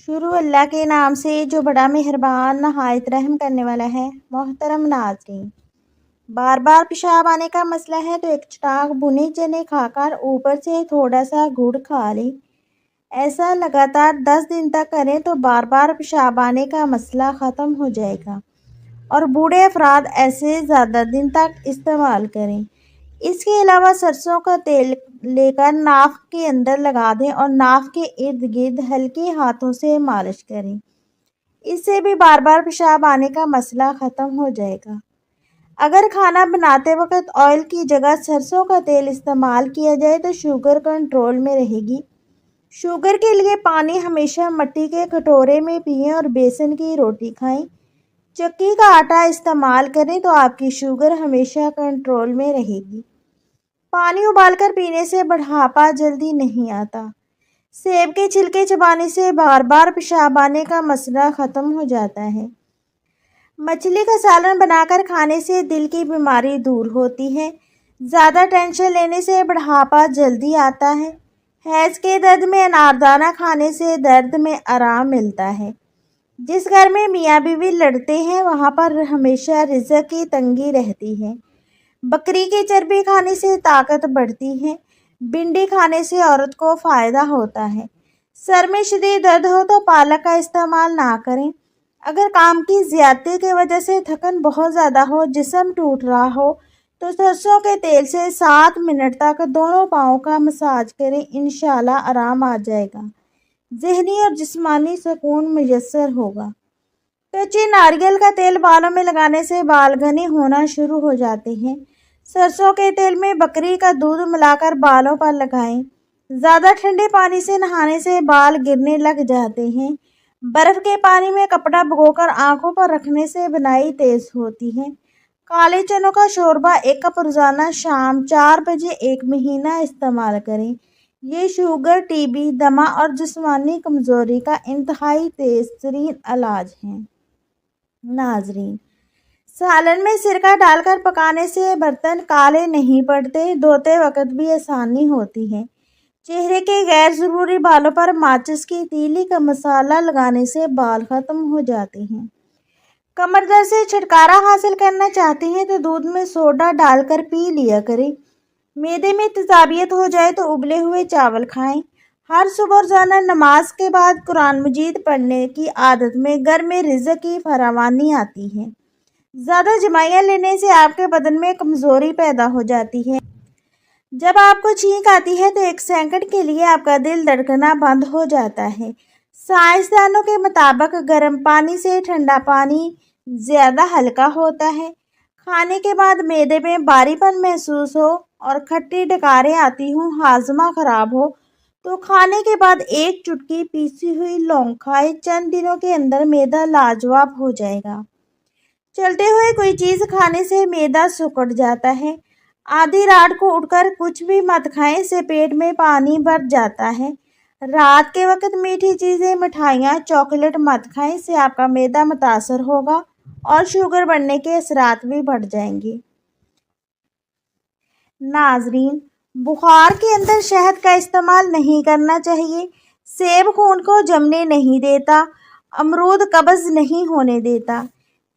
शुरू अल्लाह के नाम से जो बड़ा मेहरबान नहायत रहम करने वाला है। मोहतरम नाज़रीन, बार बार पेशाब आने का मसला है तो एक चटाक भुने चने खाकर ऊपर से थोड़ा सा गुड़ खा लें। ऐसा लगातार 10 दिन तक करें तो बार बार पेशाब आने का मसला ख़त्म हो जाएगा और बूढ़े अफराद ऐसे ज़्यादा दिन तक इस्तेमाल करें। इसके अलावा सरसों का तेल लेकर नाक के अंदर लगा दें और नाक के इर्द गिर्द हल्के हाथों से मालिश करें। इससे भी बार बार पेशाब आने का मसला ख़त्म हो जाएगा। अगर खाना बनाते वक्त ऑयल की जगह सरसों का तेल इस्तेमाल किया जाए तो शुगर कंट्रोल में रहेगी। शुगर के लिए पानी हमेशा मिट्टी के कटोरे में पिएं और बेसन की रोटी खाएं। चक्की का आटा इस्तेमाल करें तो आपकी शुगर हमेशा कंट्रोल में रहेगी। पानी उबालकर पीने से बुढ़ापा जल्दी नहीं आता। सेब के छिलके चबाने से बार बार पेशाब आने का मसला ख़त्म हो जाता है। मछली का सालन बनाकर खाने से दिल की बीमारी दूर होती है। ज़्यादा टेंशन लेने से बुढ़ापा जल्दी आता है। हैज़ के दर्द में अनारदाना खाने से दर्द में आराम मिलता है। जिस घर में मियाँ बीवी लड़ते हैं वहाँ पर हमेशा रिज़्क की तंगी रहती है। बकरी की चर्बी खाने से ताकत बढ़ती है। भिंडी खाने से औरत को फ़ायदा होता है। सर में शदीद दर्द हो तो पालक का इस्तेमाल ना करें। अगर काम की ज़्यादती की वजह से थकन बहुत ज़्यादा हो, जिस्म टूट रहा हो, तो सरसों के तेल से 7 मिनट तक दोनों पाँव का मसाज करें। इंशाल्लाह आराम आ जाएगा। ज़हनी और जिस्मानी सुकून मुयस्सर होगा। कच्चे नारियल का तेल बालों में लगाने से बाल घने होना शुरू हो जाते हैं। सरसों के तेल में बकरी का दूध मिलाकर बालों पर लगाएं। ज़्यादा ठंडे पानी से नहाने से बाल गिरने लग जाते हैं। बर्फ़ के पानी में कपड़ा भिगोकर आंखों पर रखने से बिनाई तेज़ होती है। काले चनों का शोरबा 1 कप रोज़ाना शाम 4 बजे 1 महीना इस्तेमाल करें। ये शुगर, टीबी, दमा और जिस्मानी कमज़ोरी का इंतहाई तेज़ तरीन इलाज है। नाज़रीन, सालन में सिरका डालकर पकाने से बर्तन काले नहीं पड़ते, धोते वक्त भी आसानी होती है। चेहरे के गैर ज़रूरी बालों पर माचिस की तीली का मसाला लगाने से बाल ख़त्म हो जाते हैं। कमर दर्द से छुटकारा हासिल करना चाहते हैं तो दूध में सोडा डालकर पी लिया करें। मैदे में तेज़ाबियत हो जाए तो उबले हुए चावल खाएं। हर सुबह रोज़ाना नमाज के बाद कुरान मजीद पढ़ने की आदत में घर में रिज़्क की फरावानी आती है। ज़्यादा जमाइयाँ लेने से आपके बदन में कमज़ोरी पैदा हो जाती है। जब आपको छींक आती है तो 1 सेकंड के लिए आपका दिल धड़कना बंद हो जाता है। साइंसदानों के मुताबिक गर्म पानी से ठंडा पानी ज़्यादा हल्का होता है। खाने के बाद मैदे में भारीपन महसूस हो और खट्टी डकारें आती हों, हाजमा ख़राब हो, तो खाने के बाद 1 चुटकी पीसी हुई लौंग खाएं। चंद दिनों के अंदर मैदा लाजवाब हो जाएगा। चलते हुए कोई चीज़ खाने से मैदा सिकुड़ जाता है। आधी रात को उठकर कुछ भी मत खाएं, इससे पेट में पानी भर जाता है। रात के वक्त मीठी चीज़ें, मिठाइयाँ, चॉकलेट मत खाएं, इससे आपका मैदा मुतासर होगा और शुगर बढ़ने के असरात भी बढ़ जाएंगे। नाजरीन, बुखार के अंदर शहद का इस्तेमाल नहीं करना चाहिए। सेब खून को जमने नहीं देता। अमरूद कब्ज़ नहीं होने देता।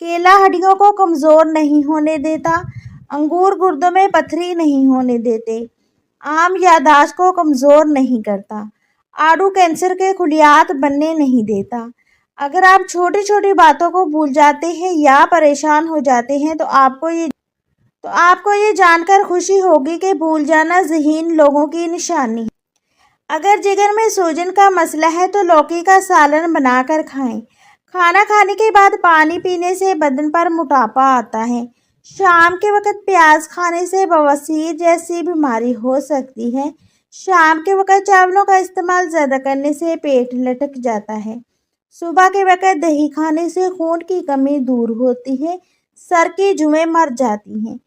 केला हड्डियों को कमज़ोर नहीं होने देता। अंगूर गुर्दों में पथरी नहीं होने देते। आम याददाश्त को कमज़ोर नहीं करता। आड़ू कैंसर के खुलियात बनने नहीं देता। अगर आप छोटी छोटी बातों को भूल जाते हैं या परेशान हो जाते हैं तो आपको ये जानकर खुशी होगी कि भूल जाना ज़हीन लोगों की निशानी है। अगर जिगर में सूजन का मसला है तो लौकी का सालन बनाकर खाएं। खाना खाने के बाद पानी पीने से बदन पर मोटापा आता है। शाम के वक्त प्याज खाने से बवासीर जैसी बीमारी हो सकती है। शाम के वक्त चावलों का इस्तेमाल ज़्यादा करने से पेट लटक जाता है। सुबह के वक्त दही खाने से खून की कमी दूर होती है। सर की जुएँ मर जाती हैं।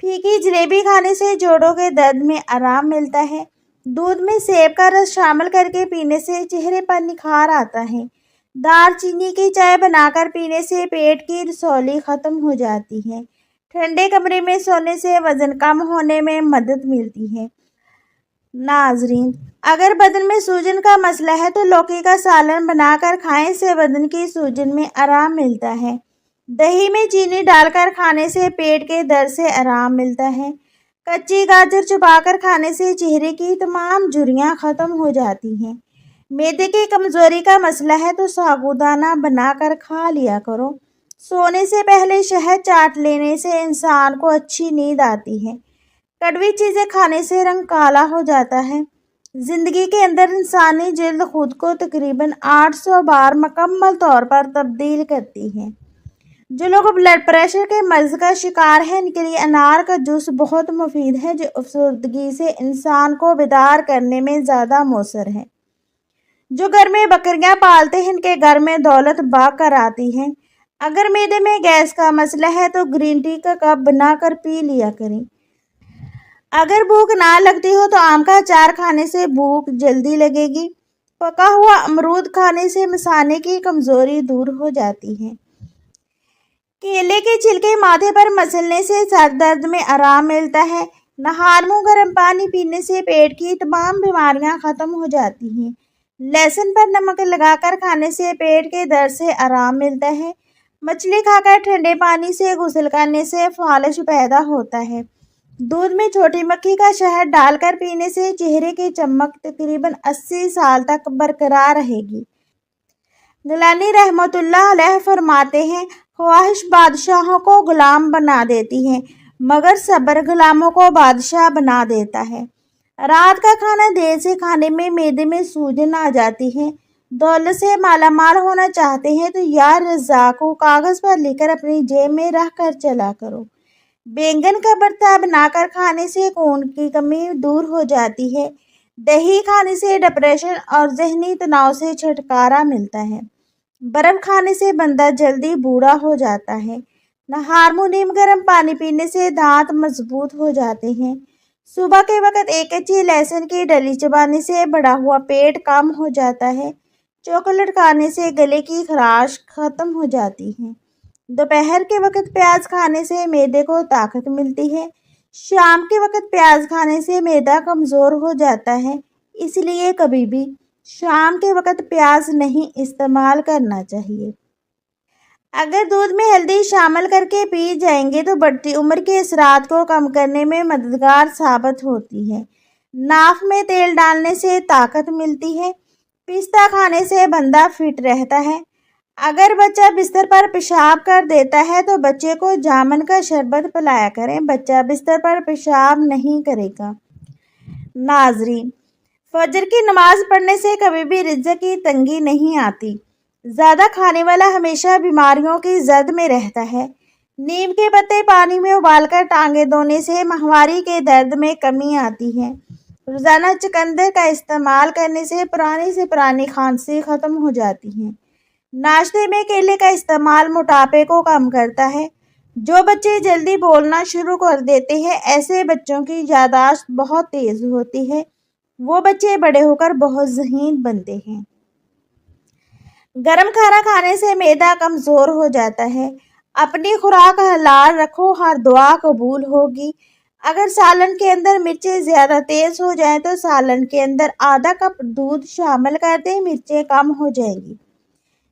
फीकी जलेबी खाने से जोड़ों के दर्द में आराम मिलता है। दूध में सेब का रस शामिल करके पीने से चेहरे पर निखार आता है। दालचीनी की चाय बनाकर पीने से पेट की रसौली ख़त्म हो जाती है। ठंडे कमरे में सोने से वज़न कम होने में मदद मिलती है। ناظرین، اگر بدن میں سوجن کا مسئلہ ہے تو لوکی کا سالن بنا کر کھائیں، اس سے بدن کی سوجن میں آرام ملتا ہے۔ دہی میں چینی ڈال کر کھانے سے پیٹ کے درد سے آرام ملتا ہے۔ کچی گاجر چبا کر کھانے سے چہرے کی تمام جھریاں ختم ہو جاتی ہیں۔ معدے کی کمزوری کا مسئلہ ہے تو سابودانہ بنا کر کھا لیا کرو۔ سونے سے پہلے شہد چاٹ لینے سے انسان کو اچھی نیند آتی ہے۔ کڑوی چیزیں کھانے سے رنگ کالا ہو جاتا ہے۔ زندگی کے اندر انسانی جلد خود کو تقریباً 800 بار مکمل طور پر تبدیل کرتی ہے۔ جو لوگ بلڈ پریشر کے مرض کا شکار ہیں، ان کے لیے انار کا جوس بہت مفید ہے، جو افسردگی سے انسان کو بیدار کرنے میں زیادہ مؤثر ہے۔ جو گھر میں بکریاں پالتے ہیں، ان کے گھر میں دولت با کر آتی ہے۔ اگر معدے میں گیس کا مسئلہ ہے تو گرین ٹی کا کپ بنا کر پی لیا کریں۔ اگر بھوک نہ لگتی ہو تو آم کا اچار کھانے سے بھوک جلدی لگے گی۔ پکا ہوا امرود کھانے سے مثانے کی کمزوری دور ہو جاتی ہے۔ کیلے کے چھلکے ماتھے پر مسلنے سے سر درد میں آرام ملتا ہے۔ نہار منہ گرم پانی پینے سے پیٹ کی تمام بیماریاں ختم ہو جاتی ہیں۔ لہسن پر نمک لگا کر کھانے سے پیٹ کے درد سے آرام ملتا ہے۔ مچھلی کھا کر ٹھنڈے پانی سے غسل کرنے سے فالج پیدا ہوتا ہے۔ دودھ میں چھوٹی مکھی کا شہد ڈال کر پینے سے چہرے کی چمک تقریباً 80 سال تک برقرار رہے گی۔ گیلانی رحمۃ اللہ علیہ فرماتے ہیں، خواہش بادشاہوں کو غلام بنا دیتی ہے، مگر صبر غلاموں کو بادشاہ بنا دیتا ہے۔ رات کا کھانا دیر سے کھانے میں معدے میں سوجن آ جاتی ہے۔ دولت سے مالا مال ہونا چاہتے ہیں تو یا رزاق کو کاغذ پر لکھ کر اپنی جیب میں رکھ کر چلا کرو۔ بینگن کا بھرتا بنا کر کھانے سے خون کی کمی دور ہو جاتی ہے۔ دہی کھانے سے ڈپریشن اور ذہنی تناؤ سے چھٹکارا ملتا ہے۔ برف کھانے سے بندہ جلدی بوڑھا ہو جاتا ہے۔ نہار منہ نیم گرم پانی پینے سے دانت مضبوط ہو جاتے ہیں۔ صبح کے وقت ایک کچی لہسن کی ڈلی چبانے سے بڑھا ہوا پیٹ کم ہو جاتا ہے۔ چاکلیٹ کھانے سے گلے کی خراش ختم ہو جاتی ہے۔ دوپہر کے وقت پیاز کھانے سے معدے کو طاقت ملتی ہے۔ شام کے وقت پیاز کھانے سے معدہ کمزور ہو جاتا ہے، اس لیے کبھی بھی شام کے وقت پیاز نہیں استعمال کرنا چاہیے۔ اگر دودھ میں ہلدی شامل کر کے پی جائیں گے تو بڑھتی عمر کے اثرات کو کم کرنے میں مددگار ثابت ہوتی ہے۔ ناف میں تیل ڈالنے سے طاقت ملتی ہے۔ پستہ کھانے سے بندہ فٹ رہتا ہے۔ اگر بچہ بستر پر پیشاب کر دیتا ہے تو بچے کو جامن کا شربت پلایا کریں، بچہ بستر پر پیشاب نہیں کرے گا۔ ناظرین، فجر کی نماز پڑھنے سے کبھی بھی رزق کی تنگی نہیں آتی۔ زیادہ کھانے والا ہمیشہ بیماریوں کی زد میں رہتا ہے۔ نیم کے پتے پانی میں ابال کر ٹانگیں دھونے سے ماہواری کے درد میں کمی آتی ہے۔ روزانہ چقندر کا استعمال کرنے سے پرانی کھانسی ختم ہو جاتی ہے۔ ناشتے میں کیلے کا استعمال موٹاپے کو کم کرتا ہے۔ جو بچے جلدی بولنا شروع کر دیتے ہیں، ایسے بچوں کی یادداشت بہت تیز ہوتی ہے۔ وہ بچے بڑے ہو کر بہت ذہین بنتے ہیں۔ گرم کھانا کھانے سے معدہ کمزور ہو جاتا ہے۔ اپنی خوراک حلال رکھو، ہر دعا قبول ہوگی۔ اگر سالن کے اندر مرچیں زیادہ تیز ہو جائیں تو سالن کے اندر آدھا کپ دودھ شامل کر دیں، مرچیں کم ہو جائیں گی۔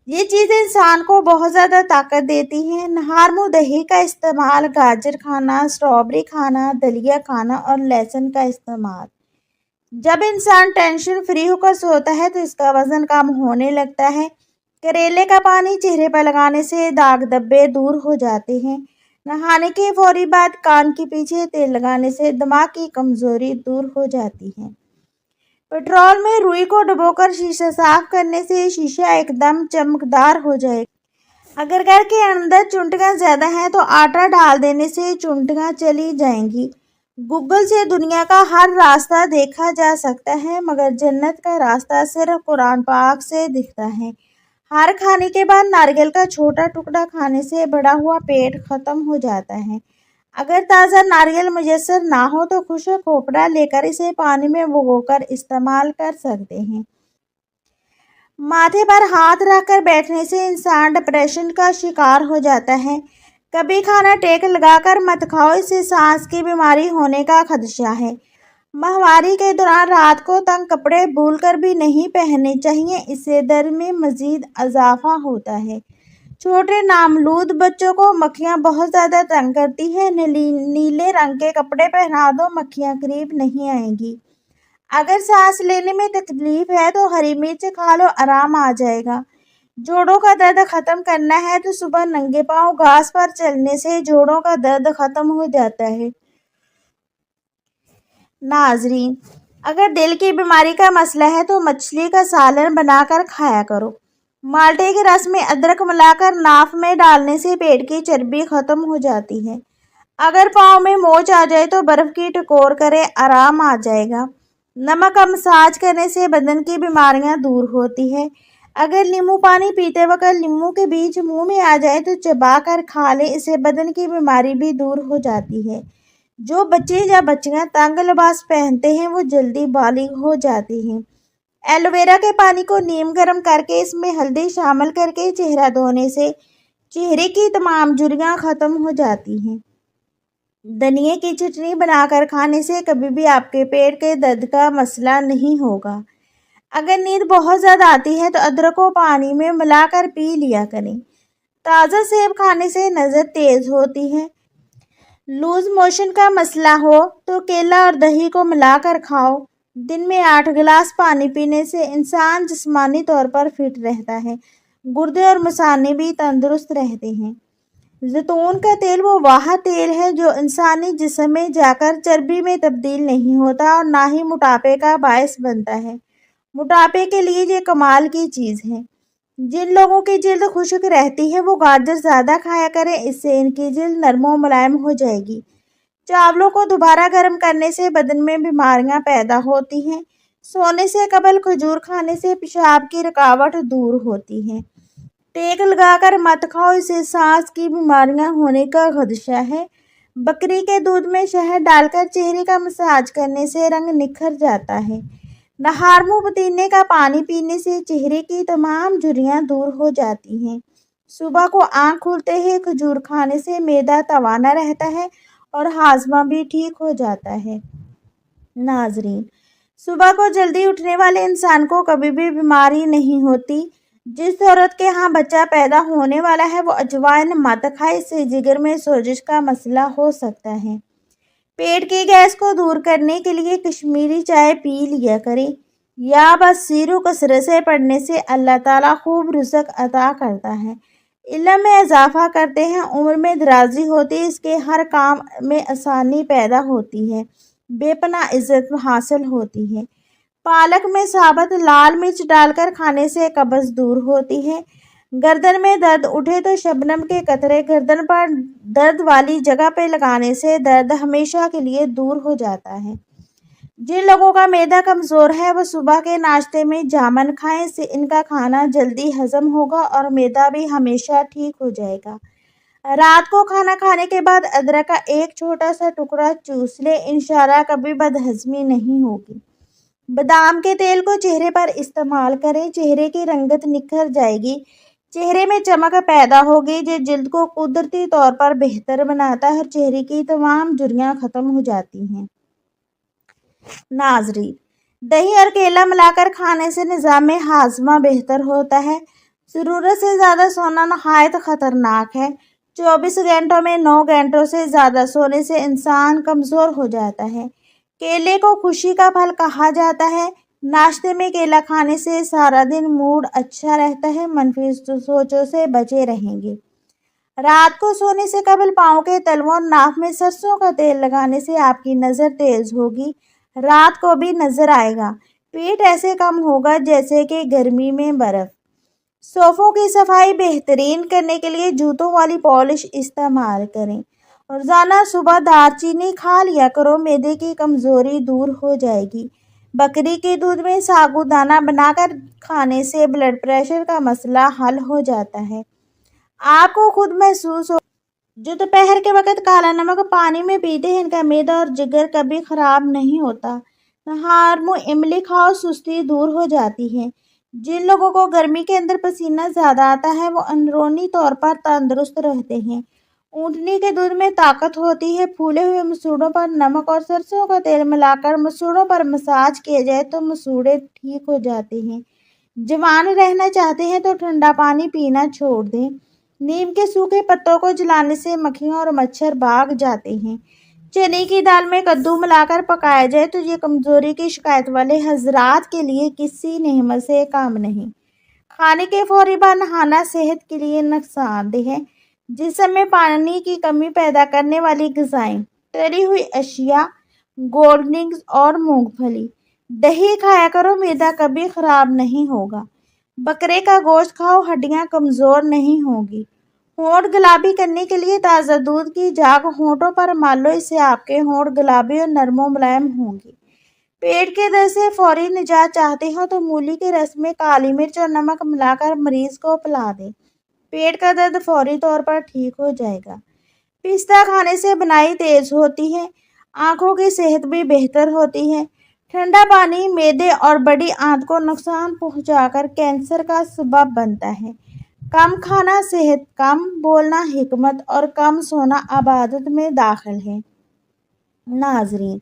یہ چیزیں انسان کو بہت زیادہ طاقت دیتی ہیں۔ نہار منہ دہی کا استعمال، گاجر کھانا، اسٹرابیری کھانا، دلیا کھانا اور لہسن کا استعمال۔ جب انسان ٹینشن فری ہو کر سوتا ہے تو اس کا وزن کم ہونے لگتا ہے۔ کریلے کا پانی چہرے پر لگانے سے داغ دھبے دور ہو جاتے ہیں۔ نہانے کے فوری بعد کان کے پیچھے تیل لگانے سے دماغ کی کمزوری دور ہو جاتی ہے۔ پیٹرول میں روئی کو ڈبو کر شیشہ صاف کرنے سے شیشہ ایک دم چمکدار ہو جائے گا۔ اگر گھر کے اندر چونٹیاں زیادہ ہیں تو آٹا ڈال دینے سے چونٹیاں چلی جائیں گی۔ گوگل سے دنیا کا ہر راستہ دیکھا جا سکتا ہے، مگر جنت کا راستہ صرف قرآن پاک سے دکھتا ہے۔ ہر کھانے کے بعد ناریل کا چھوٹا ٹکڑا کھانے سے بڑھا ہوا پیٹ ختم ہو جاتا ہے۔ اگر تازہ ناریل میسر نہ ہو تو خشک کھوپرا لے کر اسے پانی میں بھگو کر استعمال کر سکتے ہیں۔ ماتھے پر ہاتھ رکھ کر بیٹھنے سے انسان ڈپریشن کا شکار ہو جاتا ہے۔ کبھی کھانا ٹیک لگا کر مت کھاؤ، اس سے سانس کی بیماری ہونے کا خدشہ ہے۔ ماہواری کے دوران رات کو تنگ کپڑے بھول کر بھی نہیں پہننے چاہیے، اس سے درد میں مزید اضافہ ہوتا ہے۔ چھوٹے نامولود بچوں کو مکھیاں بہت زیادہ تنگ کرتی ہیں، نیلے رنگ کے کپڑے پہنا دو، مکھیاں قریب نہیں آئیں گی۔ اگر سانس لینے میں تکلیف ہے تو ہری مرچ کھا لو، آرام آ جائے گا۔ جوڑوں کا درد ختم کرنا ہے تو صبح ننگے پاؤں گھاس پر چلنے سے جوڑوں کا درد ختم ہو جاتا ہے۔ ناظرین، اگر دل کی بیماری کا مسئلہ ہے تو مچھلی کا سالن بنا کر کھایا کرو۔ مالٹے کے رس میں ادرک ملا کر ناف میں ڈالنے سے پیٹ کی چربی ختم ہو جاتی ہے۔ اگر پاؤں میں موچ آ جائے تو برف کی ٹکور کریں، آرام آ جائے گا۔ نمک کا مساج کرنے سے بدن کی بیماریاں دور ہوتی ہیں۔ اگر لیمو پانی پیتے وقت لیمو کے بیج منہ میں آ جائے تو چبا کر کھا لیں، اس سے بدن کی بیماری بھی دور ہو جاتی ہے۔ جو بچے یا بچیاں تنگ لباس پہنتے ہیں وہ جلدی بالغ ہو جاتے ہیں۔ ایلو ویرا کے پانی کو نیم گرم کر کے اس میں ہلدی شامل کر کے چہرہ دھونے سے چہرے کی تمام جھریاں ختم ہو جاتی ہیں۔ دھنیا کی چٹنی بنا کر کھانے سے کبھی بھی آپ کے پیٹ کے درد کا مسئلہ نہیں ہوگا۔ اگر نیند بہت زیادہ آتی ہے تو ادرک کو پانی میں ملا کر پی لیا کریں۔ تازہ سیب کھانے سے نظر تیز ہوتی ہے۔ لوز موشن کا مسئلہ ہو تو کیلا اور دہی کو ملا کر کھاؤ۔ دن میں 8 گلاس پانی پینے سے انسان جسمانی طور پر فٹ رہتا ہے، گردے اور مثانے بھی تندرست رہتے ہیں۔ زیتون کا تیل وہ واحد تیل ہے جو انسانی جسم میں جا کر چربی میں تبدیل نہیں ہوتا اور نہ ہی موٹاپے کا باعث بنتا ہے۔ موٹاپے کے لیے یہ کمال کی چیز ہے۔ جن لوگوں کی جلد خشک رہتی ہے وہ گاجر زیادہ کھایا کریں، اس سے ان کی جلد نرم و ملائم ہو جائے گی۔ چاولوں کو دوبارہ گرم کرنے سے بدن میں بیماریاں پیدا ہوتی ہیں۔ سونے سے قبل کھجور کھانے سے پیشاب کی رکاوٹ دور ہوتی ہے۔ ٹیک لگا کر مت کھاؤ، اس سے سانس کی بیماریاں ہونے کا خدشہ ہے۔ بکری کے دودھ میں شہد ڈال کر چہرے کا مساج کرنے سے رنگ نکھر جاتا ہے۔ نہار منہ پودینے کا پانی پینے سے چہرے کی تمام جھریاں دور ہو جاتی ہیں۔ صبح کو آنکھ کھلتے ہی کھجور کھانے سے معدہ توانا رہتا ہے اور ہاضمہ بھی ٹھیک ہو جاتا ہے۔ ناظرین، صبح کو جلدی اٹھنے والے انسان کو کبھی بھی بیماری نہیں ہوتی۔ جس عورت کے ہاں بچہ پیدا ہونے والا ہے وہ اجوائن مت کھائے، اس سے جگر میں سوزش کا مسئلہ ہو سکتا ہے۔ پیٹ کی گیس کو دور کرنے کے لیے کشمیری چائے پی لیا کریں۔ یا بس سیرو کثرت سے پڑھنے سے اللہ تعالیٰ خوب رزق عطا کرتا ہے، علم میں اضافہ کرتے ہیں، عمر میں درازی ہوتی ہے، اس کے ہر کام میں آسانی پیدا ہوتی ہے، بے پناہ عزت حاصل ہوتی ہے۔ پالک میں ثابت لال مرچ ڈال کر کھانے سے قبض دور ہوتی ہے۔ گردن میں درد اٹھے تو شبنم کے قطرے گردن پر درد والی جگہ پہ لگانے سے درد ہمیشہ کے لیے دور ہو جاتا ہے۔ جن لوگوں کا معدہ کمزور ہے وہ صبح کے ناشتے میں جامن کھائیں، اس سے ان کا کھانا جلدی ہضم ہوگا اور معدہ بھی ہمیشہ ٹھیک ہو جائے گا۔ رات کو کھانا کھانے کے بعد ادرک کا ایک چھوٹا سا ٹکڑا چوس لیں، انشاءاللہ کبھی بدہضمی نہیں ہوگی۔ بادام کے تیل کو چہرے پر استعمال کریں، چہرے کی رنگت نکھر جائے گی، چہرے میں چمک پیدا ہوگی، جو جلد کو قدرتی طور پر بہتر بناتا ہے اور چہرے کی تمام جھریاں ختم ہو جاتی ہیں۔ ناظرین، دہی اور کیلا ملا کر کھانے سے نظام ہاضمہ بہتر ہوتا ہے۔ ضرورت سے زیادہ سونا نہایت خطرناک ہے۔ 24 گھنٹوں میں 9 گھنٹوں سے زیادہ سونے سے انسان کمزور ہو جاتا ہے۔ کیلے کو خوشی کا پھل کہا جاتا ہے۔ ناشتے میں کیلا کھانے سے سارا دن موڈ اچھا رہتا ہے، منفی سوچوں سے بچے رہیں گے۔ رات کو سونے سے قبل پاؤں کے تلووں اور ناک میں سرسوں کا تیل لگانے سے آپ کی نظر تیز ہوگی، رات کو بھی نظر آئے گا۔ پیٹ ایسے کم ہوگا جیسے کہ گرمی میں برف۔ صوفوں کی صفائی بہترین کرنے کے لیے جوتوں والی پالش استعمال کریں۔ روزانہ صبح دار چینی کھا لیا کرو، معدے کی کمزوری دور ہو جائے گی۔ بکری کے دودھ میں ساگو دانہ بنا کر کھانے سے بلڈ پریشر کا مسئلہ حل ہو جاتا ہے۔ آپ کو خود محسوس ہو جو دوپہر کے وقت کالا نمک پانی میں پیتے ہیں، ان کا معدہ اور جگر کبھی خراب نہیں ہوتا۔ نہار منہ املی کھاؤ، سستی دور ہو جاتی ہے۔ جن لوگوں کو گرمی کے اندر پسینہ زیادہ آتا ہے وہ اندرونی طور پر تندرست رہتے ہیں، ऊँटनी के दूध में ताकत होती है। फूले हुए मसूड़ों पर नमक और सरसों का तेल मिलाकर मसूड़ों पर मसाज किया जाए तो मसूड़े ठीक हो जाते हैं। जवान रहना चाहते हैं तो ठंडा पानी पीना छोड़ दें। नीम के सूखे पत्तों को जलाने से मक्खियाँ और मच्छर भाग जाते हैं। चने की दाल में कद्दू मिलाकर पकाया जाए तो ये कमजोरी की शिकायत वाले हजरात के लिए किसी नेमत से कम नहीं। खाने के फौरी बाद नहाना सेहत के लिए नुकसानदेह है। जिस समय पानी की कमी पैदा करने वाली ग़िज़ाएं, तली हुई अशिया, कोल्ड ड्रिंक्स और मूंगफली। दही खाया करो, मैदा कभी खराब नहीं होगा। बकरे का गोश्त खाओ, हड्डियां कमज़ोर नहीं होगी। होंठ गुलाबी करने के लिए ताज़ा दूध की झाग होंठों पर मार लो, इससे आपके होंठ गुलाबी और नरम मुलायम होंगे। पेट के दर्द से फौरी निजात चाहते हो तो मूली के रस में काली मिर्च और नमक मिलाकर मरीज को पिला दें। पेट का दर्द फौरी तौर पर ठीक हो जाएगा। पिस्ता खाने से बनाई तेज होती है, आंखों की सेहत भी बेहतर होती है। ठंडा पानी मैदे और बड़ी आंत को नुकसान पहुंचाकर कैंसर का सबब बनता है। कम खाना सेहत, कम बोलना हिकमत और कम सोना आबादत में दाखिल है। नाजरीन,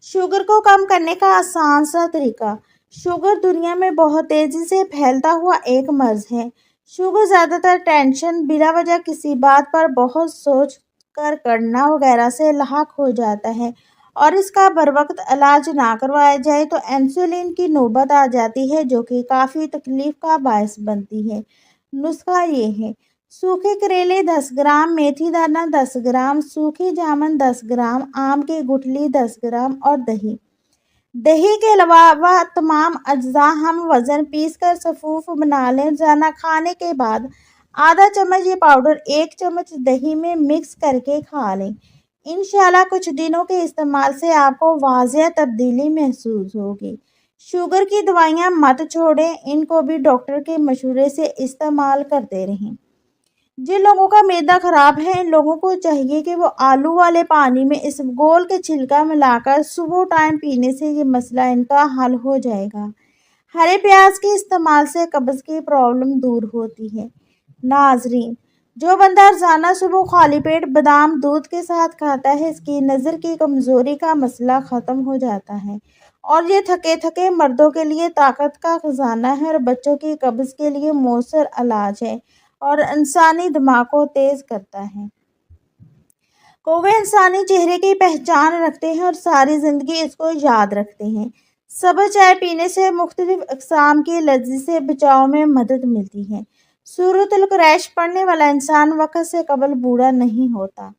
शुगर को कम करने का आसान सा तरीका। शुगर दुनिया में बहुत तेज़ी से फैलता हुआ एक मर्ज है। शुगर ज़्यादातर टेंशन, बिला वजह किसी बात पर बहुत सोच कर करना वगैरह से लाक हो जाता है और इसका बरवक्त इलाज ना करवाया जाए तो इंसुलिन की नौबत आ जाती है, जो कि काफ़ी तकलीफ का बायस बनती है। नुस्खा ये है: सूखे करेले 10 ग्राम, मेथी दाना 10 ग्राम, सूखी जामुन 10 ग्राम, आम की गुठली 10 ग्राम और दही। दही के अलावा तमाम अज्जा हम वज़न पीस कर सफूफ बना लें। रोज़ाना खाने के बाद आधा चम्मच ये पाउडर 1 चम्मच दही में मिक्स करके खा लें। इंशाल्लाह कुछ दिनों के इस्तेमाल से आपको वाज़िह तब्दीली महसूस होगी। शुगर की दवाइयाँ मत छोड़ें, इनको भी डॉक्टर के मशवरे से इस्तेमाल करते रहें। जिन लोगों का मैदा खराब है, इन लोगों को चाहिए कि वो आलू वाले पानी में इसबगोल के छिलका मिलाकर सुबह टाइम पीने से ये मसला इनका हल हो जाएगा। हरे प्याज के इस्तेमाल से कब्ज़ की प्रॉब्लम दूर होती है। नाजरीन, जो बंदा रोज़ाना सुबह खाली पेट बादाम दूध के साथ खाता है, इसकी नज़र की कमज़ोरी का मसला ख़त्म हो जाता है और ये थके थके मर्दों के लिए ताकत का खजाना है और बच्चों की कब्ज़ के लिए मौसर इलाज है और इंसानी दिमाग को तेज़ करता है। कौवे इंसानी चेहरे की पहचान रखते हैं और सारी ज़िंदगी इसको याद रखते हैं। सब्ज़ चाय पीने से मुख्तलिफ अक़साम की एलर्जी से बचाव में मदद मिलती है। सूरतुल कुरैश पढ़ने वाला इंसान वक़्त से कबल बूढ़ा नहीं होता।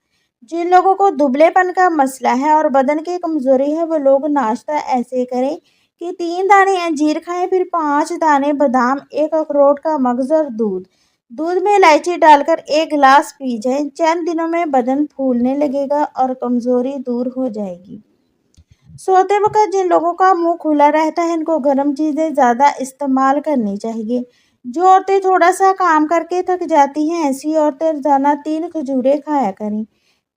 जिन लोगों को दुबलेपन का मसला है और बदन की कमज़ोरी है, वो लोग नाश्ता ऐसे करें कि 3 दाने अंजीर खाएं, फिर 5 दाने बादाम, 1 अखरोट का मगज़ और दूध में इलायची डालकर 1 गिलास पी जाएं। चंद दिनों में बदन फूलने लगेगा और कमज़ोरी दूर हो जाएगी। सोते वक्त जिन लोगों का मुंह खुला रहता है, इनको गर्म चीज़ें ज़्यादा इस्तेमाल करनी चाहिए। जो औरतें थोड़ा सा काम करके थक जाती हैं, ऐसी औरतें रोज़ाना 3 खजूरें खाया करें।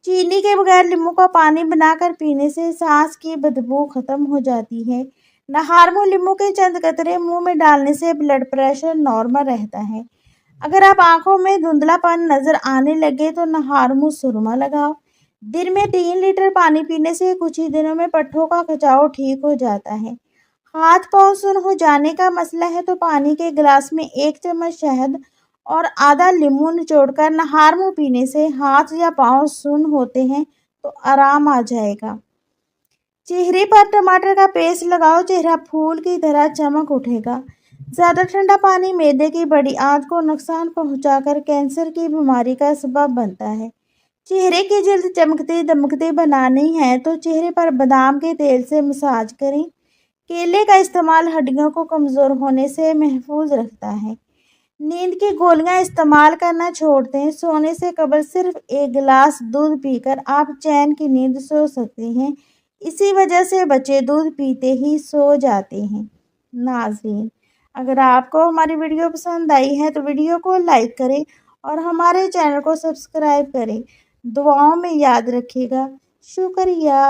चीनी के बगैर नींबू का पानी बनाकर पीने से सांस की बदबू खत्म हो जाती है। नहार मुँह नींबू के चंद कतरे मुंह में डालने से ब्लड प्रेशर नॉर्मल रहता है। अगर आप आंखों में धुंधलापन नजर आने लगे तो नहार मुँह सुरमा लगाओ। दिन में 3 लीटर पानी पीने से कुछ ही दिनों में पट्ठों का खिंचाव ठीक हो जाता है। हाथ पाँव सुन्न हो जाने का मसला है तो पानी के गिलास में 1 चम्मच शहद और आधा नींबू निचोड़कर नहार मुँह पीने से हाथ या पाँव सुन्न होते हैं तो आराम आ जाएगा। चेहरे पर टमाटर का पेस्ट लगाओ, चेहरा फूल की तरह चमक उठेगा। ज़्यादा ठंडा पानी मैदे की बड़ी आंत को नुकसान पहुंचाकर कैंसर की बीमारी का सबब बनता है। चेहरे की जल्द चमकती दमकती बनानी है तो चेहरे पर बादाम के तेल से मसाज करें। केले का इस्तेमाल हड्डियों को कमज़ोर होने से महफूज रखता है। नींद की गोलियां इस्तेमाल करना छोड़ दें। सोने से कबल सिर्फ 1 गिलास दूध पीकर आप चैन की नींद सो सकते हैं। इसी वजह से बच्चे दूध पीते ही सो जाते हैं। नाज़रीन, अगर आपको हमारी वीडियो पसंद आई है तो वीडियो को लाइक करें और हमारे चैनल को सब्सक्राइब करें। दुआओं में याद रखिएगा। शुक्रिया।